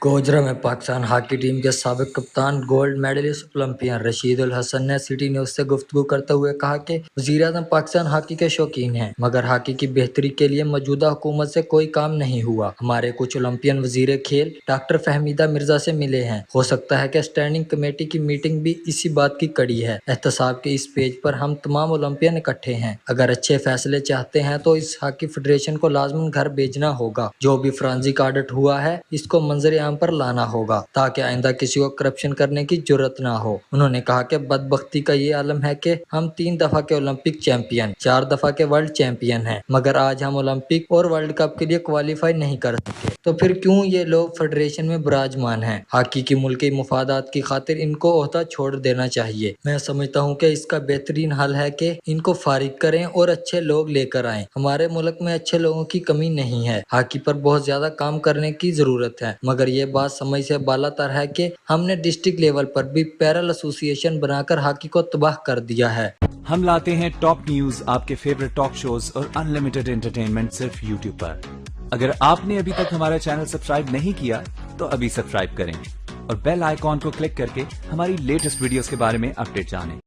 गोजरा में Pakistan hockey team के साबिक कप्तान गोल्ड मेडलिस्ट ओलंपियन रशीद उल हसन ने सिटी न्यूज से गुफ्तगू करते हुए कहा कि वज़ीर-ए-आज़म पाकिस्तान हॉकी के शौकीन हैं, मगर हॉकी की बेहतरी के लिए मौजूदा हुकूमत से कोई काम नहीं हुआ। हमारे कुछ ओलंपियन वज़ीर खेल डॉक्टर फहमीदा मिर्जा से मिले हैं। हो सकता है कि स्टैंडिंग कमेटी की मीटिंग भी इसी बात की कड़ी है। एहतसाब के इस पेज पर हम तमाम ओलंपियन इकट्ठे हैं। अगर अच्छे फैसले चाहते हैं तो इस हॉकी फेडरेशन को लाजमन घर भेजना होगा। जो भी फॉरेंसिक ऑडिट हुआ है इसको मंजर आम पर लाना होगा ताकि आइंदा किसी को करप्शन करने की जरूरत ना हो। उन्होंने कहा कि बदबख्ती का ये आलम है कि हम 3 दफा के ओलंपिक चैंपियन, 4 दफा के वर्ल्ड चैंपियन हैं, मगर आज हम ओलंपिक और वर्ल्ड कप के लिए क्वालिफाई नहीं कर सके। तो फिर क्यों ये लोग फेडरेशन में विराजमान हैं? हॉकी की मुल्की मुफादात की खातिर इनको ओहदा छोड़ देना चाहिए। मैं समझता हूँ कि इसका बेहतरीन हल है कि इनको फारिग करें और अच्छे लोग लेकर आएं। हमारे मुल्क में अच्छे लोगों की कमी नहीं है। हॉकी पर बहुत ज्यादा काम करने की जरूरत है, मगर ये बात समझ से बालातर है कि हमने डिस्ट्रिक्ट लेवल पर भी पैरल एसोसिएशन बनाकर हॉकी को तबाह कर दिया है। हम लाते हैं टॉप न्यूज, आपके फेवरेट टॉक शोज और अनलिमिटेड एंटरटेनमेंट सिर्फ यूट्यूब पर। अगर आपने अभी तक हमारा चैनल सब्सक्राइब नहीं किया तो अभी सब्सक्राइब करें और बेल आइकॉन को क्लिक करके हमारी लेटेस्ट वीडियोस के बारे में अपडेट जानें।